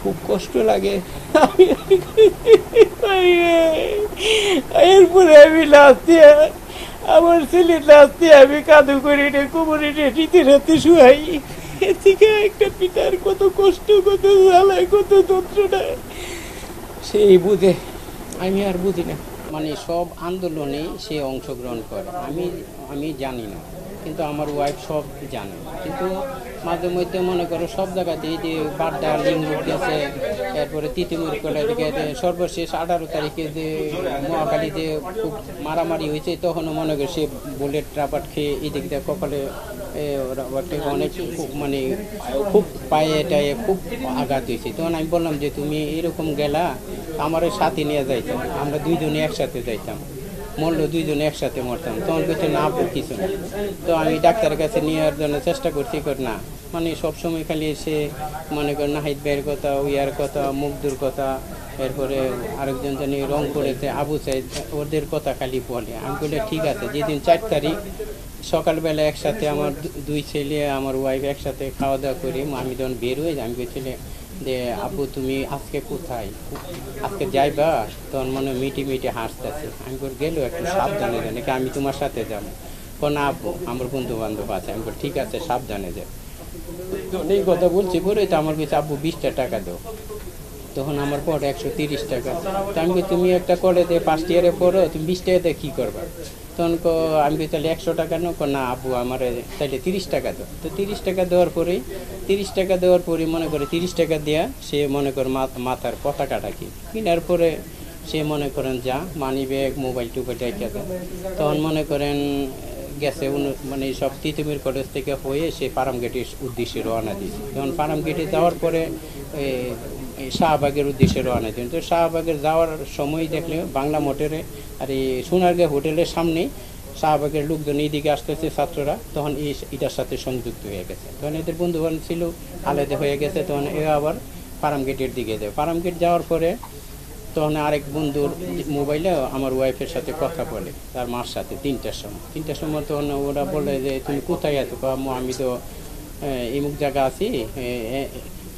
খুব কষ্ট লাগে। এরপরে আমি লাস্টে আমার ছেলে লাস্টে আমি কাঁদু করি রে কোমরে রে শীতের হাতে শুয়াই। এর থেকে একটা পিতার কত কষ্ট, কত জ্বালায়, কত যন্ত্রণা সেই বুঝে, আমি আর বুঝি না। মানে সব আন্দোলনেই সে অংশগ্রহণ করে, আমি আমি জানি না, কিন্তু আমার ওয়াইফ সব জানে। কিন্তু মাঝে মধ্যে মনে করো সব জায়গাতেই যে বাড্ডা লিঙ্গুর গেছে, এরপরে তিতিমুর কলা দিকে সর্বশেষ 18 তারিখে যে মহাকালীতে খুব মারামারি হয়েছে, তখনও মনে করি সে বুলেট রাবার খেয়ে এদিক দিয়ে কপালে অনেক মানে খুব পায়ে টায়ে খুব আঘাত হয়েছে। তখন আমি বললাম যে তুমি এরকম গেলা, আমার সাথে নিয়ে যাইতাম, আমরা দুইজনে একসাথে যাইতাম, মরলো দুইজনে একসাথে মরতাম। তখন কিছু না কিছু না। তো আমি ডাক্তারের কাছে নেওয়ার জন্য চেষ্টা করছি, না মানে সবসময় খালি এসে মনে করেন নাহিদ ভাইয়ের কথা, উইয়ার কথা, মুগ্ধুর কথা, এরপরে আরেকজন জানি রং করেছে আবু সাইদ, ওদের কথা খালি বলে। আমি বলে ঠিক আছে, যেদিন 4 তারিখ সকালবেলা একসাথে আমার দুই ছেলে আমার ওয়াইফ একসাথে খাওয়া দাওয়া করি, আমি যখন বের হয়ে যাই, আমি বলছিলে যে আব্বু তুমি আজকে কোথায়, আজকে যাইবা? তখন মনে মিটি মিটি হাসতেছে। আমি বল গেলো একটু সাবধানে যান, আমি তোমার সাথে যাবো। না আব্বু আমার বন্ধু বান্ধব আছে। আমি বল ঠিক আছে সাবধানে যাও। তখন এই কথা বলছি পরে তো আমার কাছে আব্বু 20টা টাকা দাও। তখন আমার পরে 130 টাকা। তো আমি তুমি একটা কলেজে ফার্স্ট ইয়ারে পড়ো, তুমি 20 টাকাতে কী করবা? তখন আমি তাহলে 100 টাকা না আব্বু আমার তাহলে 30 টাকা দাও। তো 30 টাকা দেওয়ার পরেই মনে করে 30 টাকা দেওয়া সে মনে করে মাথার পতাকাটা কিনার পরে সে মনে করেন যা মানি ব্যাগ মোবাইল টোবাইল রেখে দেয়। তখন মনে করেন গেছে মানে সব তিতুমির কলেজ থেকে হয়ে সে ফার্মগেটের উদ্দেশ্যে রওনা দিয়েছে। যখন ফার্মগেটে যাওয়ার পরে শাহবাগের উদ্দেশ্যে রওনা দিন। তো শাহবাগের যাওয়ার সময় দেখলে বাংলা মোটরে আর এই সোনারগাঁ হোটেলের সামনেই শাহবাগের লোকজন এইদিকে আসতেছে ছাত্ররা, তখন এটার সাথে সংযুক্ত হয়ে গেছে। তখন এদের বন্ধুবান্ধব ছিল আলাদা হয়ে গেছে। তখন এ আবার ফার্মগেটের দিকে যায়। ফার্মগেট যাওয়ার পরে তখন আরেক বন্ধুর মোবাইলে আমার ওয়াইফের সাথে কথা বলে, তার মার সাথে 3টার সময়। তখন ওরা বলে যে তুমি কোথায় আছো? আমি তো এমুক জায়গা আছি,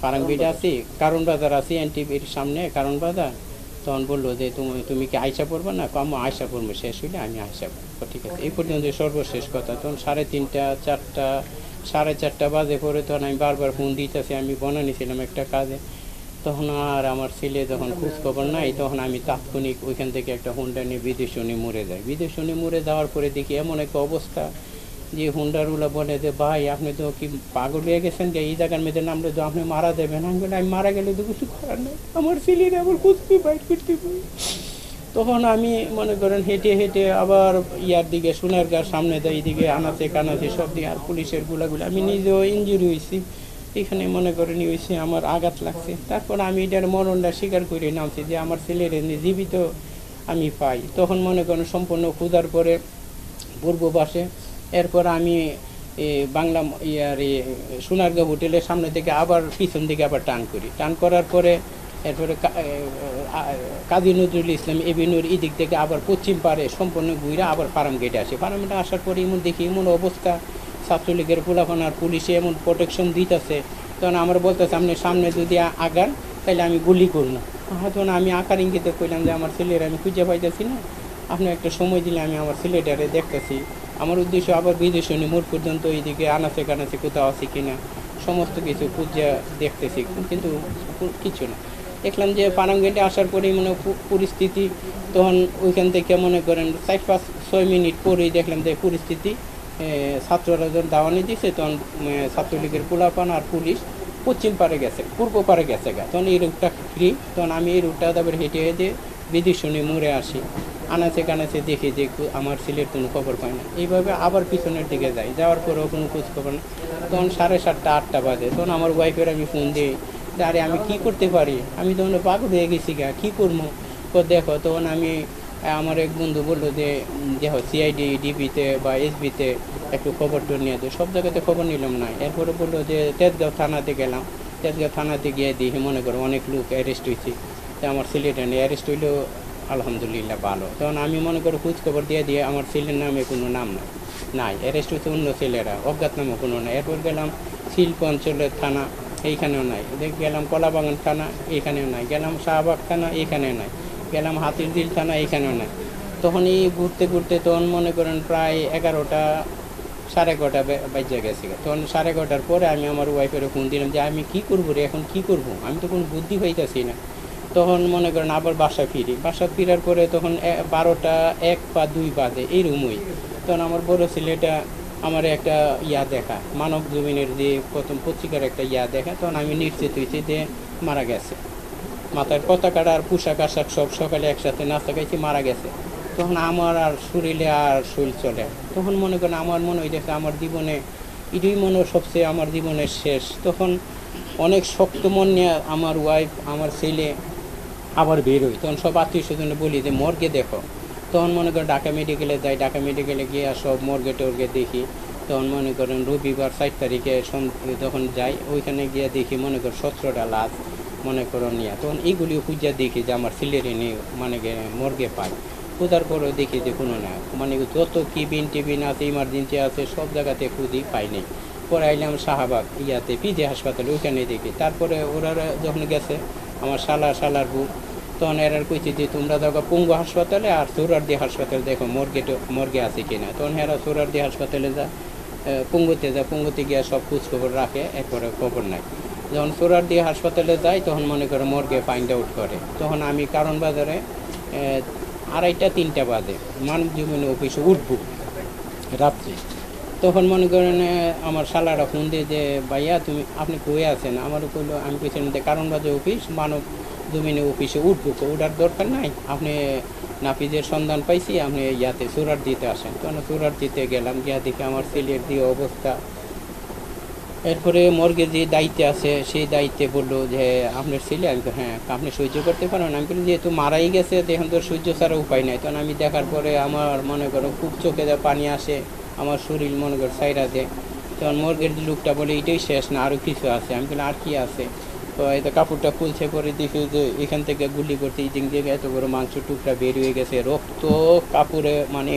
ফার্মগেটে আছি, কারণ বাজার আছি, এনটিভির সামনে কারণ বাজার। তখন বললো যে তুমি কি আয়সা পড়বে না? আমি আয়সা পড়বো, শেষ হইলে আমি আয়সা পড়বো। ঠিক আছে, এই পর্যন্ত সর্বশেষ কথা। তখন 3:30 4টা 4:30 বাজে পরে তখন আমি বারবার ফোন দিতেছি, আমি বনানিছিলাম একটা কাজে। তখন আর আমার ছেলে যখন খোঁজখবর নাই, তখন আমি তাৎক্ষণিক ওইখান থেকে একটা হুন্ডা নিয়ে বিদেশনে মরে যাই। বিদেশনে মরে যাওয়ার পরে দেখি এমন একটা অবস্থা যে হুন্ডারগুলো বলে যে ভাই আপনি তো কি পাগল হয়ে গেছেন, যে এই জায়গার মেয়েদের নামলে তো আপনি মারা দেবেন। আমি বলি আমি মারা গেলে তো কিছু করার নেই, আমার ছেলেরা আমার খুঁজতে বাইট করতে পারি। তখন আমি মনে করেন হেঁটে হেঁটে আবার ইয়ার দিকে সোনারগাঁর সামনে দেয়, এইদিকে আনাচে কানাচে সব দিকে আর পুলিশের গুলাগুলো, আমি নিজেও ইঞ্জুরি হয়েছি এখানে, মনে করেন হয়েছে আমার আঘাত লাগছে। তারপর আমি এটার মরণটা স্বীকার করে নামছি যে আমার ছেলের জীবিত আমি পাই। তখন মনে করেন সম্পূর্ণ খোঁজার পরে পূর্ব পাশে, এরপর আমি বাংলা ইয়ার সোনারগাঁও হোটেলের সামনে থেকে আবার পিছন দিকে আবার টান করার পরে এরপরে কাজী নজরুল ইসলাম এভিনিউর এই দিক থেকে আবার পশ্চিম পাড়ে সম্পূর্ণ ঘুরে আবার ফার্মগেটে আসে। ফার্মগেটে আসার পরে এমন দেখি এমন অবস্থা, ছাত্রলীগের পোলাপানার পুলিশে এমন প্রোটেকশন দিতেছে। তখন আমার বলতেছে আপনি সামনে যদি আগান তাহলে আমি গুলি করবো। তখন আমি আকার ইঙ্গিতে কইলাম যে আমার ছেলের আমি খুঁজে পাইতেছি না, আপনি একটা সময় দিলে আমি আমার ছেলেটারে দেখতেছি। আমার উদ্দেশ্য আবার বিদেশনী মোড় পর্যন্ত এইদিকে আনাচে কানাচে কোথাও আছে কিনা সমস্ত কিছু খুঁজে দেখতেছি, কিন্তু কিছু না। দেখলাম যে ফার্মগেটে আসার পরেই মনে পরিস্থিতি, তখন ওইখান থেকে মনে করেন 4-5-6 মিনিট পরেই দেখলাম যে পরিস্থিতি ছাত্ররা যখন দাওয়ানি দিছে, তখন ছাত্রলীগের পোলাপান আর পুলিশ পশ্চিম পাড়ে গেছে, পূর্ব পাড়ে গেছে তখন এই রুটটা ফ্রি। তখন আমি এই রুটটা তারপরে হেঁটে হেঁটে বিদেশনী মোড়ে আসি, আনাচে কানাচে দেখি যে আমার ছেলের কোনো খবর পাই না। এইভাবে আবার পিছনের দিকে যাই, যাওয়ার পরেও কোনো খোঁজ খবর না। তখন 7:30 8টা বাজে। তখন আমার ওয়াইফের আমি ফোন দিই, আরে আমি কী করতে পারি, আমি তখন পাগল হয়ে গেছি কী করবো। তো দেখো তখন আমি আমার এক বন্ধু বললো যে দেখো সিআইডি ডিবিতে বা এসবিতে একটু খবরটা নিয়ে দেয়। সব জায়গাতে খবর নিলাম না। এরপরে বললো যে তেজগাঁও থানাতে গেলাম। তেজগাঁও থানাতে গিয়ে দেখি মনে করো অনেক লোক অ্যারেস্ট হয়েছে। তো আমার ছেলেটা নিয়ে অ্যারেস্ট হইলেও আলহামদুলিল্লাহ ভালো। তখন আমি মনে করো খোঁজখবর দিয়ে আমার ছেলের নামে কোনো নাম নাই, অ্যারেস্ট হচ্ছে অন্য ছেলেরা, অজ্ঞাত নামে কোনো নাই। এরপর গেলাম শিল্প অঞ্চলের থানা, এইখানেও নাই। গেলাম কলাবাগান থানা, এইখানেও নাই। গেলাম শাহবাগ থানা, এইখানেও নাই। গেলাম হাতিরঝিল থানা, এইখানেও নাই। তখন এই ঘুরতে ঘুরতে তখন মনে করেন প্রায় 11টা 11:30 বাজে গেছে। তখন 11:30টার পরে আমি আমার ওয়াইফের ফোন দিলাম যে আমি কি করবো রে, এখন কি করব, আমি তো কোনো বুদ্ধি পাইতেছি না। তখন মনে করেন আবার বাসা ফিরার পরে তখন 12টা 1 বা 2 বাজে এইরকমই। তখন আমার বড় ছেলেটা আমার একটা দেখা, মানব জমিনের যে প্রথম পত্রিকার একটা দেখা, তখন আমি নিশ্চিত হয়েছি যে মারা গেছে। মাথার পতাকাটা আর পোশাক আশাক সব সকালে একসাথে নাস্তা খাইছি, মারা গেছে। তখন আমার আর শরীরে আর শরীর চলে। তখন মনে করেন আমার মনে হইতেছে আমার জীবনে এটাই মনে হয় সবচেয়ে আমার জীবনের শেষ। তখন অনেক শক্ত মন নিয়ে আমার ওয়াইফ আমার ছেলে আবার বের হই। তখন সব আত্মীয় স্বজনে বলি যে মর্গে দেখো। তখন মনে করেন ঢাকা মেডিকেলে যাই, ঢাকা মেডিকেলে গিয়ে সব মর্গে টর্গে দেখি। তখন মনে করেন রবিবার 4 তারিখে যখন যাই, ওইখানে গিয়ে দেখি মনে করেন 17টা লাশ মনে করেন নিয়ে। তখন এইগুলিও খুঁজা দেখি যে আমার ছেলেরে নিয়ে মানে মর্গে পাই। খোঁজার পরেও দেখি যে কোনো না, মানে যত কিবিন টিবিন আছে, ইমার্জেন্সি আছে, সব জায়গাতে খুঁজি, পাই নেই। পরে আইলাম শাহবাগ পিজি হাসপাতালে, ওইখানে দেখি। তারপরে ওরা যখন গেছে আমার শালার বউ, তখন এরা কইছে যে তোমরা দেখো পঙ্গু হাসপাতালে আর সোহরাওয়ার্দী হাসপাতালে দেখো মর্গে আছে কিনা। তখন এরা সোহরাওয়ার্দী হাসপাতালে পঙ্গুতে গিয়ে সব খোঁজ খবর রাখে, এরপরে খবর নাই। যখন সোহরাওয়ার্দী হাসপাতালে যাই তখন মনে করে মর্গে ফাইন্ড আউট করে। তখন আমি কারণ বাজারে 2:30-3টা বাজে মানব জীবনী অফিসে উঠবো রাত্রে। তখন মনে করেন আমার শালারা ফোন দিয়ে যে ভাইয়া আপনি কই আছেন, আমারও কইলো, আমি কইছিলাম যে কারণ বাজে অফিস, মানব জমিনে অফিসে উঠবো, ওঠার দরকার নাই, আপনি নাপিজের সন্ধান পাইছি, আপনি সোহরাওয়ার্দীতে আসেন। তখন সোহরাওয়ার্দীতে গেলাম, গিয়া দেখি আমার ছেলের দিয়ে অবস্থা। এরপরে মর্গে যে দায়িত্বে আছে সেই দায়িত্বে বললো যে আপনার ছেলে, আমি হ্যাঁ, আপনি সহ্য করতে পারেন। আমি বলি যেহেতু মারাই গেছে দেখুন তো সহ্য ছাড়া উপায় নাই। তখন আমি দেখার পরে আমার মনে করো খুব চোখে পানি আসে, আমার শরীর মনে করো সাইরা দেয়। তখন মর্গের লোকটা বলে এটাই শেষ না, আরও কিছু আছে। আমি বলি আর কি আছে? তো এই কাপড়টা খুলছে, পরে দেখি যে এখান থেকে গুলি করতে এই দিক দিয়ে এত বড় মাংস টুকরা বের হয়ে গেছে, রক্ত কাপড়ে মানে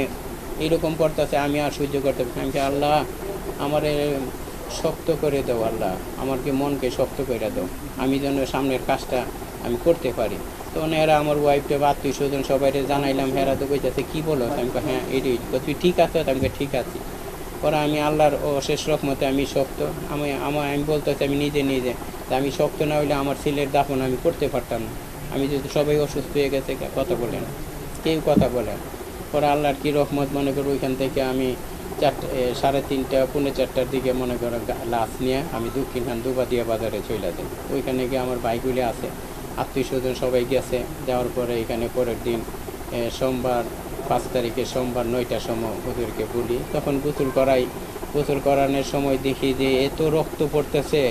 এরকম করতেছে। আমি আর সহ্য করতে পারছি। আমি আল্লাহ আমার শক্ত করে দাও, আল্লাহ আমাকে মনকে শক্ত করে দাও, আমি যেন সামনের কাজটা আমি করতে পারি। তখন এরা আমার ওয়াইফটা বা আত্মীয় স্বজন সবাই জানাইলাম, হেরা তো কইতেছে কী বলো? আমি হ্যাঁ এটাই, তুই ঠিক আছে? আমি ঠিক আছি। পরে আমি আল্লাহর অশেষ রহমতে আমি শক্ত। আমি বলতেছি আমি নিজে আমি শক্ত না হইলে আমার ছেলের দাফন আমি করতে পারতাম না। আমি যদি সবাই অসুস্থ হয়ে গেছে, কথা বলেন, কেউ কথা বলেন। পরে আল্লাহর কি রহমত, মনে করো ওইখান থেকে আমি 3:30 পৌনে 4টার দিকে মনে করো লাশ নিয়ে আমি দক্ষিণখান দুবাদিয়া বাজারে চলে যাই। ওইখানে গিয়ে আমার বাইকগুলি আছে, আত্মীয় স্বজন সবাই গেছে। যাওয়ার পরে এখানে পরের দিন সোমবার 5 তারিখে সোমবার 9টার সময় ওদেরকে বলি। তখন গোসল করানোর সময় দেখি যে এত রক্ত পড়তেছে,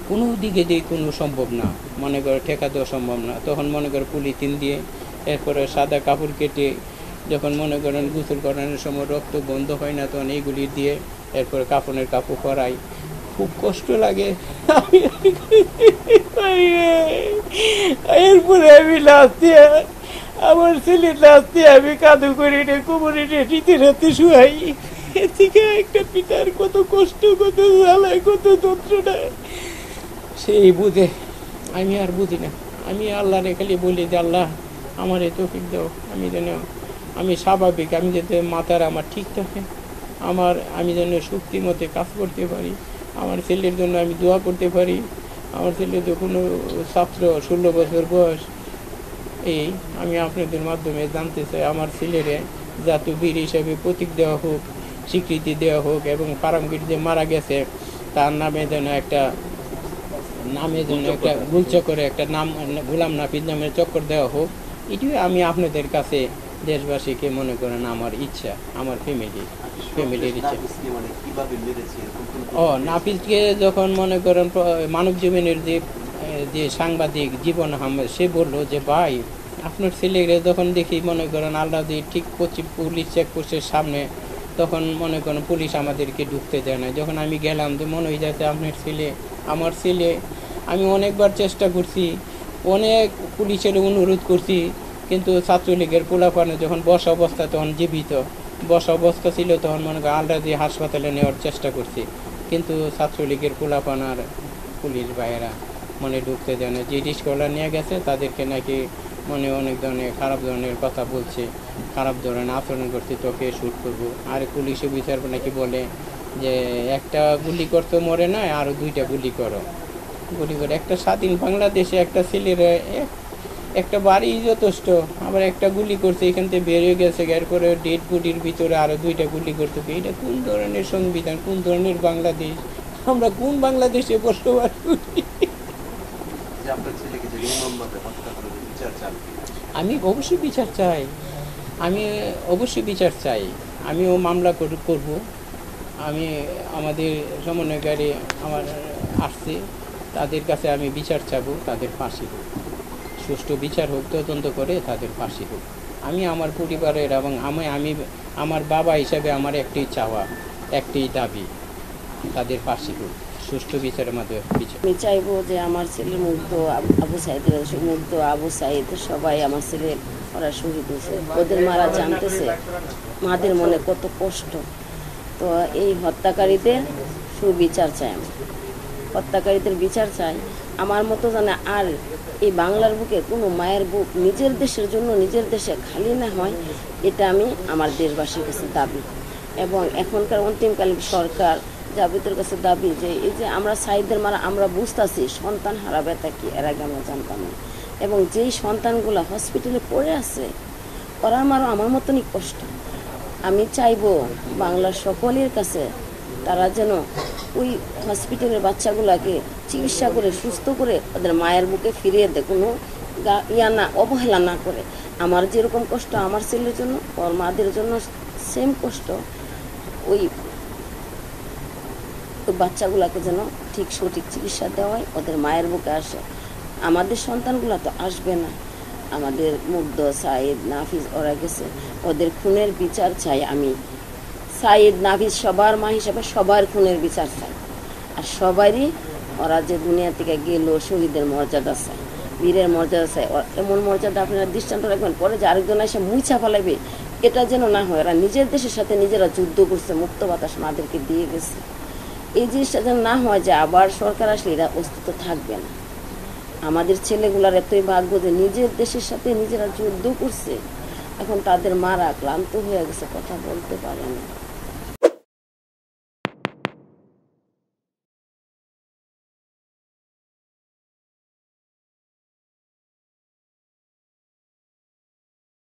কোনো দিকে দিয়ে কোনো সম্ভব না, মনে করে ঠেকা দেওয়া সম্ভব না। তখন মনে করে পলিথিন দিয়ে, এরপরে সাদা কাপড় কেটে, যখন মনে করেন গোসল করানোর সময় রক্ত বন্ধ হয় না, তখন এইগুলি দিয়ে এরপরে কাপড় করাই। খুব কষ্ট লাগে। এরপরে আমি লাশ দিয়ে আমার ছেলের লাশ দিয়ে আমি কাঁদু করি রে, কোমরে শীতে রাতে শুয়াই। এর থেকে একটা পিতার কত কষ্ট, কত জ্বালায়, কত যন্ত্রণা সেই বুঝে। আমি আর বুঝি না। আমি আল্লাহরে খালি বলি যে আল্লাহ আমার এ তৌফিক দাও, আমি স্বাভাবিক, আমি যাতে মাথার আমার ঠিক থাকে, আমি যেন শক্তি মতে কাজ করতে পারি, আমার ছেলের জন্য আমি দোয়া করতে পারি। আমার ছেলে তো কোনো ছাত্র, 16 বছর বয়স। এই আমি আপনাদের মাধ্যমে জানতে চাই, আমার ছেলেরে জাতীয় বীর হিসাবে প্রতীক দেওয়া হোক, স্বীকৃতি দেওয়া হোক, এবং পারমগীর যে মারা গেছে তার নামে যেন একটা গুলচক্করে একটা নাম, গোলাম নাপিত নামের চক্কর দেওয়া হোক। এটিও আমি আপনাদের কাছে দেশবাসীকে মনে করেন আমার ইচ্ছা, আমার ফ্যামিলির ইচ্ছা। নাপিতকে যখন মনে করেন মানব জীবনের যে সাংবাদিক জীবন আহমেদ, সে বললো যে ভাই আপনার ছেলেকে যখন দেখি মনে করেন আল্লাহ দিয়ে ঠিক পুলিশ চেকপোস্টের সামনে, তখন মনে করেন পুলিশ আমাদেরকে ঢুকতে দেয় না। যখন আমি গেলাম যে মনে হয়ে যাচ্ছে আমার ছেলে। আমি অনেকবার চেষ্টা করছি, অনেক পুলিশের অনুরোধ করছি, কিন্তু ছাত্রলীগের পোলাপানে যখন বসা অবস্থা, তখন জীবিত বসা অবস্থা ছিল, তখন মনে করেন আলরাজি হাসপাতালে নেওয়ার চেষ্টা করছি, কিন্তু ছাত্রলীগের পোলাপান আর পুলিশ ভাইয়েরা মানে ঢুকতে দেয় না। যে রিস্কওয়ালা নিয়ে গেছে তাদেরকে নাকি মানে অনেক ধরনের খারাপ ধরনের কথা বলছে, খারাপ ধরনের আচরণ করছে, তোকে শ্যুট করবো। আর পুলিশ অফিসার নাকি বলে যে একটা গুলি করতে মরে না, আরও 2টা গুলি করো, গুলি করে। একটা স্বাধীন বাংলাদেশে একটা ছেলের একটা বাড়ি যথেষ্ট, আবার একটা গুলি করছে, এখান থেকে বেরিয়ে গেছে, এরপরে ডেড বডির ভিতরে আরও 2টা গুলি করতে। এটা কোন ধরনের সংবিধান, কোন ধরনের বাংলাদেশ? আমরা কোন বাংলাদেশে বসবাস করি? আমি অবশ্যই বিচার চাই, আমি অবশ্যই বিচার চাই। আমিও মামলা করব। আমি আমাদের সমন্বয়কারী আমার আসছে, তাদের কাছে আমি বিচার চাবো, তাদের ফাঁসি হোক, সুষ্ঠু বিচার হোক, তদন্ত করে তাদের ফাঁসি হোক। আমি আমার পরিবারের এবং আমি আমার বাবা হিসাবে আমার একটাই চাওয়া, একটাই দাবি, তাদের ফাঁসি হোক, সুষ্ঠু বিচারের মাধ্যমে বিচার। আমি চাইবো যে আমার ছেলের মুগ্ধ, আবু সাইদের মুগ্ধ, আবু সাইদ সবাই আমার ছেলে ওরা শহীদ হয়েছে, ওদের মারা জানতেছে মাদের মনে কত কষ্ট। তো এই হত্যাকারীদের সুবিচার চাই, আমি হত্যাকারীদের বিচার চাই। আমার মতো জানে আর এই বাংলার বুকে কোনো মায়ের বুক নিজের দেশের জন্য নিজের দেশে খালি না হয়, এটা আমি আমার দেশবাসীর কাছে দাবি। এবং এখনকার অন্তিমকালীন সরকার জাবিদের কাছে দাবি যে এই যে আমরা সাইদের মারা আমরা বুঝতেছি সন্তান হারাবে তা কি, এর আগে আমরা জানতাম না। এবং যেই সন্তানগুলো হসপিটালে পড়ে আছে ওরা আমারও আমার মতনই কষ্ট। আমি চাইবো বাংলার সকলের কাছে তারা যেন ওই হসপিটালের বাচ্চাগুলোকে চিকিৎসা করে সুস্থ করে ওদের মায়ের বুকে ফিরিয়ে দেয়, কোনো অবহেলা না করে। আমার যেরকম কষ্ট আমার ছেলের জন্য, ওর মাদের জন্য সেম কষ্ট ওই বাচ্চাগুলোকে যেন ঠিক সঠিক চিকিৎসা দেওয়া হয়, ওদের মায়ের বুকে আসে। আমাদের সন্তানগুলো তো আসবে না, আমাদের মুগ্ধ, সাইদ, নাফিজ ওরা গেছে, ওদের খুনের বিচার চাই আমি। সাইদ, নাফিজ সবার মা হিসাবে সবার খুনের বিচার চাই। আর সবারই ওরা যে দুনিয়া থেকে গেল শহীদের মর্যাদা চাই, বীরের মর্যাদা চাই। এমন মর্যাদা আপনারা দৃষ্টান্ত রাখবেন, পরে যে আরেকজন এসে মুইছা ফেলাইবে এটা যেন না হয়। ওরা নিজের দেশের সাথে নিজেরা যুদ্ধ করছে, মুক্ত বাতাস মাদেরকে দিয়ে গেছে। এই জিনিসটা যেন না হয় যে আবার সরকার আসলে এরা অস্তিত্ব থাকবে না। আমাদের ছেলেগুলার এতই ভাগ্য যে নিজের দেশের সাথে নিজেরা যুদ্ধ করছে, এখন তাদের মারা ক্লান্ত হয়ে গেছে, কথা বলতে পারে না।